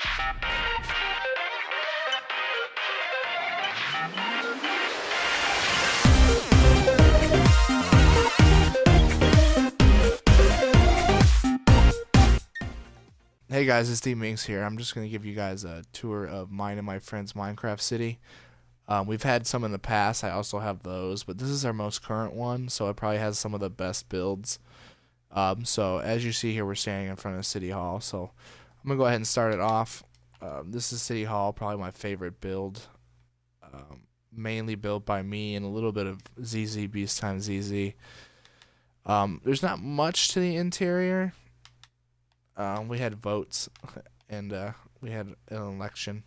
Hey guys, it's D Minx here. I'm just gonna give you guys a tour of mine and my friend's Minecraft city. We've had some in the past. I also have those, but this is our most current one, so it probably has some of the best builds. So as you see here, we're standing in front of City Hall. So I'm gonna go ahead and start it off. This is City Hall, probably my favorite build. Mainly built by me and a little bit of ZZ Beast times ZZ. There's not much to the interior. We had votes and we had an election.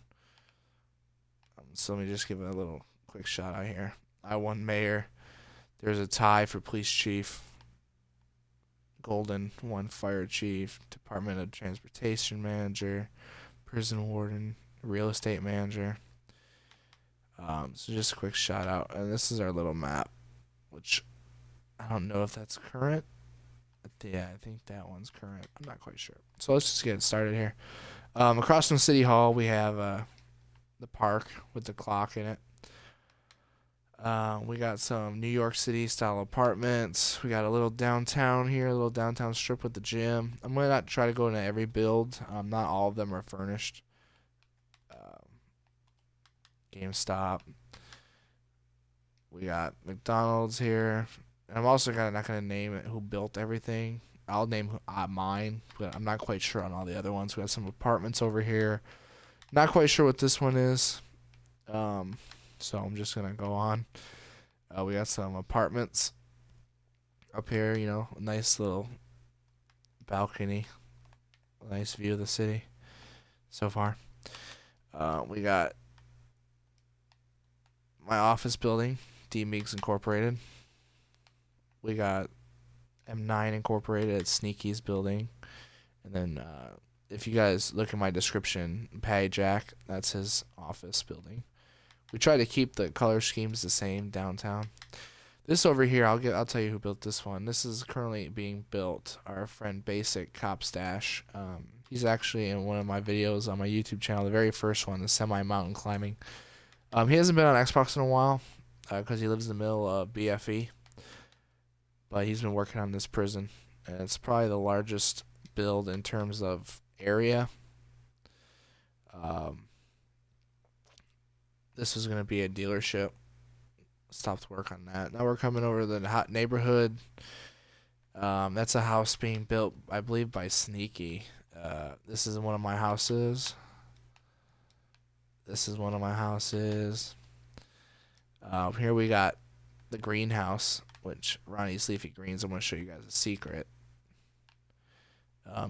So let me just give it a little quick shout out here. I won mayor. There's a tie for police chief. Golden won fire chief, Department of Transportation manager, prison warden, real estate manager. So just a quick shout out. And this is our little map, which I don't know if that's current. Yeah, I think that one's current. I'm not quite sure. So let's just get started here. Across from City Hall, we have the park with the clock in it. We got some New York City style apartments. We got a little downtown here, a little downtown strip with the gym. I'm going to not try to go into every build. Not all of them are furnished. GameStop. We got McDonald's here. And I'm also not going to name it who built everything. I'll name mine, but I'm not quite sure on all the other ones. We got some apartments over here. Not quite sure what this one is. So I'm just going to go on. We got some apartments up here, you know, a nice little balcony. A nice view of the city so far. We got my office building, D Meeks Incorporated. We got M9 Incorporated at Sneaky's building. And then if you guys look at my description, Patty Jack, that's his office building. We try to keep the color schemes the same downtown. This over here, I'll tell you who built this one. This is currently being built. Our friend Basic Cop Stash. He's actually in one of my videos on my YouTube channel, the very first one, the semi-mountain climbing. He hasn't been on Xbox in a while because he lives in the middle of BFE. But he's been working on this prison, and it's probably the largest build in terms of area. This was going to be a dealership. Stopped work on that. Now we're coming over to the hot neighborhood. That's a house being built, I believe, by Sneaky. This is one of my houses. This is one of my houses. Here we got the greenhouse, which Ronnie's Leafy Greens. I'm going to show you guys a secret.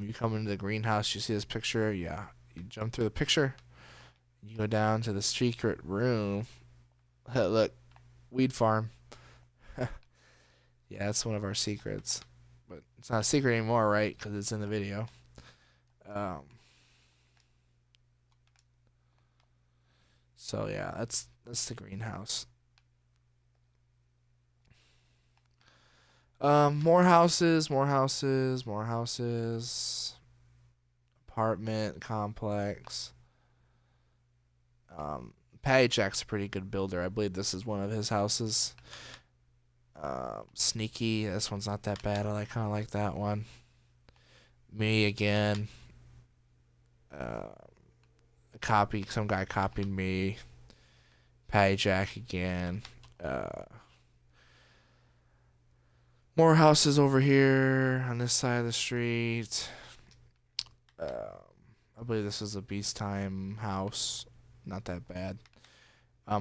You come into the greenhouse, you see this picture. Yeah, you jump through the picture. You go down to the secret room. Look, weed farm. Yeah, that's one of our secrets. But it's not a secret anymore, right? Because it's in the video. So yeah, that's the greenhouse. More houses, more houses, more houses. Apartment complex. Patty Jack's a pretty good builder. I believe this is one of his houses. Sneaky, this one's not that bad. I kind of like that one. Me again. Some guy copied me. Patty Jack again. More houses over here on this side of the street. I believe this is a Beast Time house. Not that bad.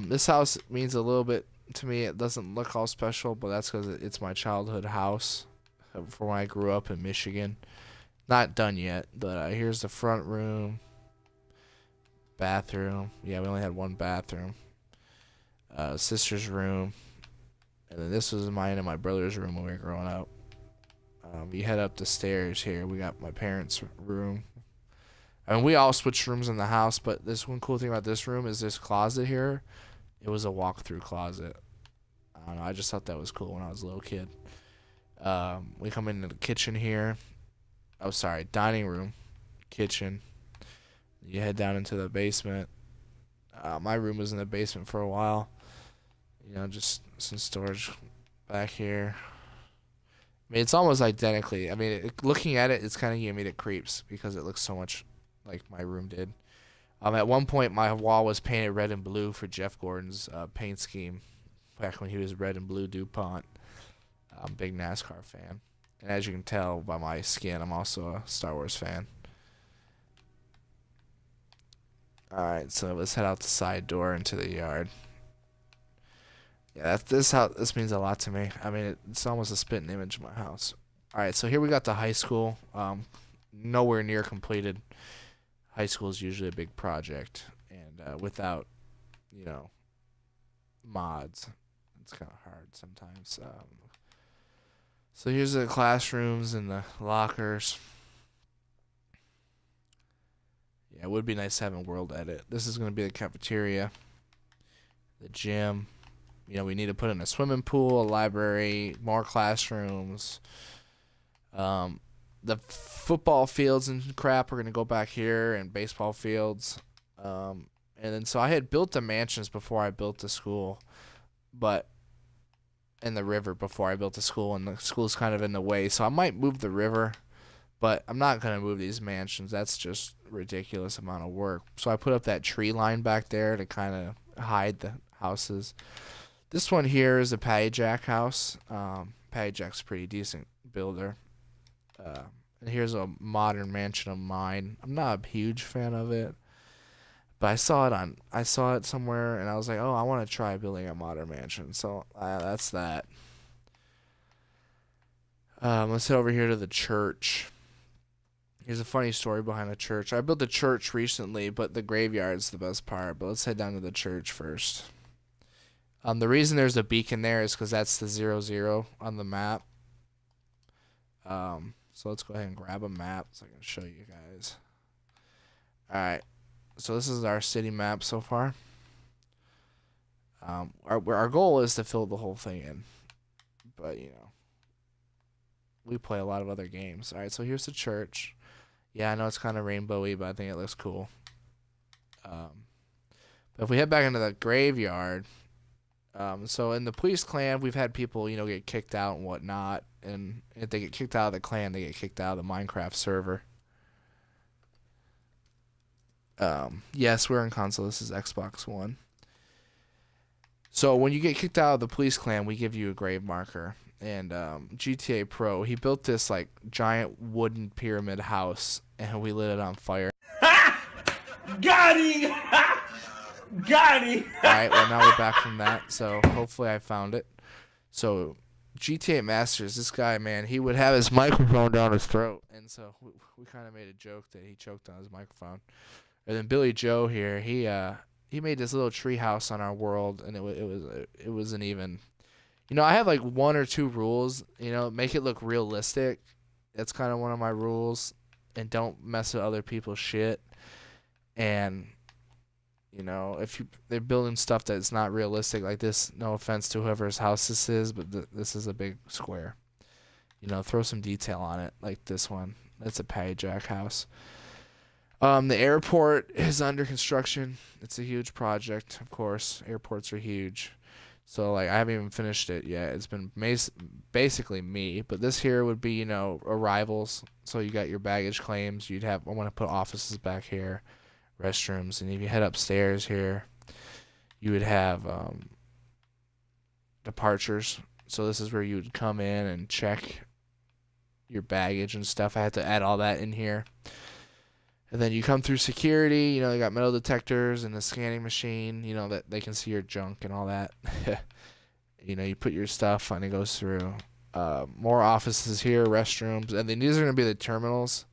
This house means a little bit to me. It doesn't look all special, but that's because it's my childhood house for when I grew up in Michigan. Not done yet, but here's the front room. Bathroom. Yeah, we only had one bathroom. Sister's room. And then this was mine and my brother's room when we were growing up. You head up the stairs here. We got my parents' room. I mean, we all switched rooms in the house, but this one cool thing about this room is this closet here. It was a walk-through closet. I don't know. I just thought that was cool when I was a little kid. We come into the kitchen here. Oh, sorry. Dining room. Kitchen. You head down into the basement. My room was in the basement for a while. Just some storage back here. I mean, it's almost identically. I mean, looking at it, it's kind of giving me the creeps because it looks so much like my room did. At one point, my wall was painted red and blue for Jeff Gordon's paint scheme back when he was red and blue DuPont. I'm a big NASCAR fan. And as you can tell by my skin, I'm also a Star Wars fan. Alright, so let's head out the side door into the yard. Yeah, this means a lot to me. I mean, it's almost a spitting image of my house. Alright, so here we got the high school. Nowhere near completed. High school is usually a big project. And without, you know, mods, it's kind of hard sometimes. So here's the classrooms and the lockers. Yeah, it would be nice having world edit. This is going to be the cafeteria, the gym. We need to put in a swimming pool, a library, more classrooms. The football fields and crap are going to go back here, and baseball fields. And then so I had built the mansions before I built the school, but in the river before I built the school, and the school's kind of in the way. So I might move the river, but I'm not going to move these mansions. That's just ridiculous amount of work. So I put up that tree line back there to kind of hide the houses. This one here is a Patty Jack house. Patty Jack's a pretty decent builder. And here's a modern mansion of mine. I'm not a huge fan of it, but I saw it somewhere, and I was like, oh, I want to try building a modern mansion. So that's that. Let's head over here to the church. Here's a funny story behind the church. I built the church recently, but the graveyard's the best part. But let's head down to the church first. The reason there's a beacon there is because that's the 00 on the map. So let's go ahead and grab a map so I can show you guys. Alright, so this is our city map so far. Our goal is to fill the whole thing in. But, we play a lot of other games. Alright, so here's the church. Yeah, I know it's kind of rainbowy, but I think it looks cool. But if we head back into the graveyard... So in the police clan, we've had people, get kicked out and whatnot. And if they get kicked out of the clan, they get kicked out of the Minecraft server. Yes, we're in console. This is Xbox One. So when you get kicked out of the police clan, we give you a grave marker. And GTA Pro, he built this like giant wooden pyramid house, and we lit it on fire. Got him! Got him! Alright, well now we're back from that, so hopefully I found it. So, GTA Masters, this guy, man, he would have his microphone down his throat, and so we kind of made a joke that he choked on his microphone. And then Billy Joe here, he made this little tree house on our world, and it wasn't even... I have like one or two rules, make it look realistic. That's kind of one of my rules, and don't mess with other people's shit. And... if they're building stuff that's not realistic like this, no offense to whoever's house this is, but this is a big square. Throw some detail on it, like this one. That's a Patty Jack house. The airport is under construction. It's a huge project, of course. Airports are huge. So, I haven't even finished it yet. It's been basically me. But this here would be, arrivals. So you got your baggage claims. I want to put offices back here. Restrooms, and if you head upstairs here, you would have departures. So this is where you would come in and check your baggage and stuff. I had to add all that in here. And then you come through security, they got metal detectors and the scanning machine, that they can see your junk and all that. You put your stuff and it goes through. More offices here, restrooms, and then these are going to be the terminals.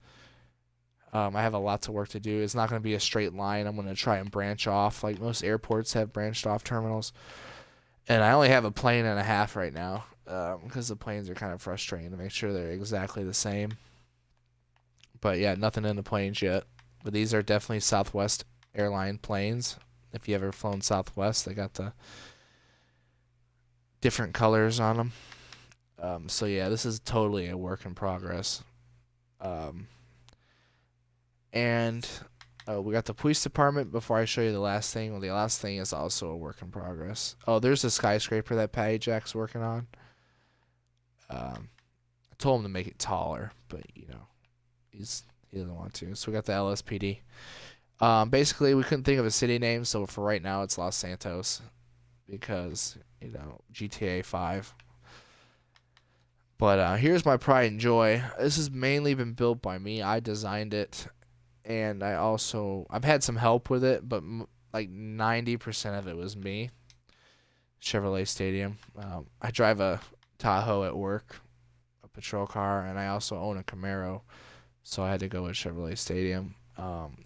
I have a lot of work to do. It's not going to be a straight line. I'm going to try and branch off. Like most airports have branched off terminals. And I only have a plane and a half right now because the planes are kind of frustrating to make sure they're exactly the same. But yeah, nothing in the planes yet. But these are definitely Southwest airline planes. If you ever flown Southwest, they got the different colors on them. So yeah, this is totally a work in progress. And We got the police department. Before I show you the last thing, well, the last thing is also a work in progress. Oh, there's a skyscraper that Patty Jack's working on. I told him to make it taller, but he doesn't want to. So we got the LSPD. Basically, we couldn't think of a city name, so for right now, it's Los Santos, because GTA 5. But here's my pride and joy. This has mainly been built by me. I designed it, and I've had some help with it, but like 90% of it was me. Chevrolet Stadium. I drive a Tahoe at work, a patrol car, and I also own a Camaro, so I had to go with Chevrolet Stadium.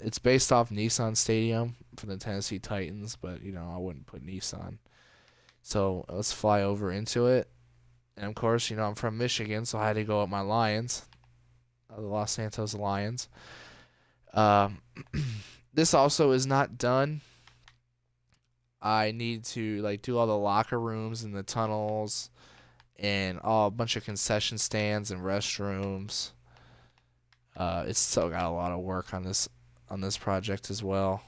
It's based off Nissan Stadium for the Tennessee Titans, but I wouldn't put Nissan. So let's fly over into it. And of course, I'm from Michigan, so I had to go with my Lions, the Los Santos Lions. This also is not done. I need to do all the locker rooms and the tunnels, and a bunch of concession stands and restrooms. It's still got a lot of work on this project as well.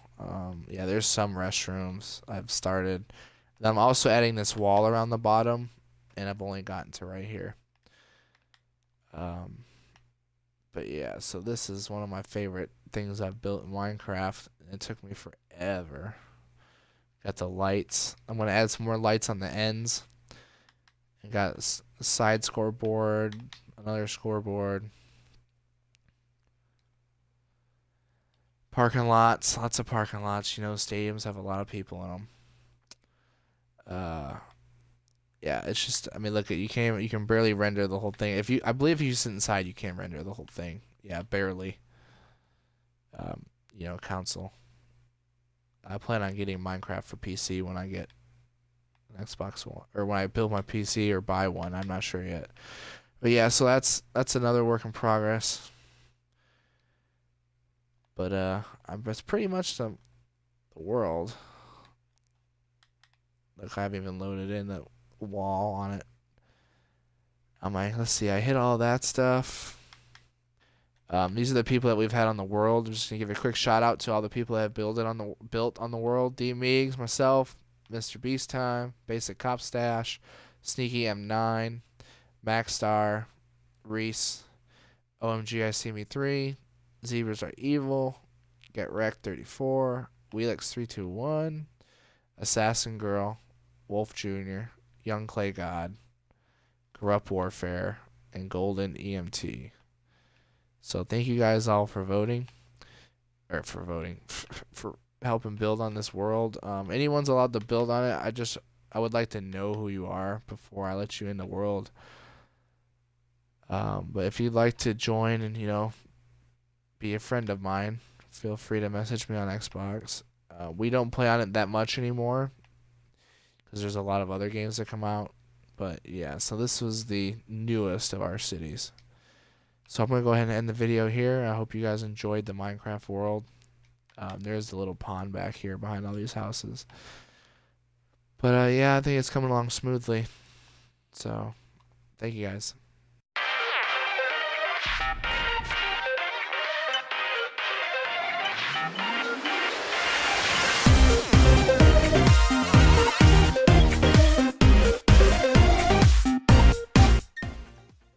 Yeah, there's some restrooms I've started. Then I'm also adding this wall around the bottom, and I've only gotten to right here. But yeah, so this is one of my favorite things I've built in Minecraft. It took me forever. Got the lights. I'm gonna add some more lights on the ends. I got a side scoreboard, another scoreboard. Parking lots, lots of parking lots. Stadiums have a lot of people in them. Yeah, it's just, look at you can barely render the whole thing. I believe if you sit inside, you can't render the whole thing. Yeah, barely. Console. I plan on getting Minecraft for PC when I get an Xbox One, or when I build my PC or buy one. I'm not sure yet. But yeah, so that's another work in progress. But that's pretty much the world. Look, I haven't even loaded in the wall on it. Let's see, I hit all that stuff. These are the people that we've had on the world. I'm just gonna give a quick shout out to all the people that have built on the world. D Meegs, myself, Mr. Beast Time, Basic Cop Stash, Sneaky M9, Maxstar, Reese, OMG I See Me 3, Zebras Are Evil, Get Wrecked 34, Wheelix 321, Assassin Girl, Wolf Jr., Young Clay God, Corrupt Warfare, and Golden EMT. So thank you guys all for voting, for helping build on this world. Anyone's allowed to build on it. I would like to know who you are before I let you in the world. But if you'd like to join and be a friend of mine, feel free to message me on Xbox. We don't play on it that much anymore because there's a lot of other games that come out. But yeah, so this was the newest of our cities. So I'm going to go ahead and end the video here. I hope you guys enjoyed the Minecraft world. There's the little pond back here behind all these houses. But yeah, I think it's coming along smoothly. So thank you guys.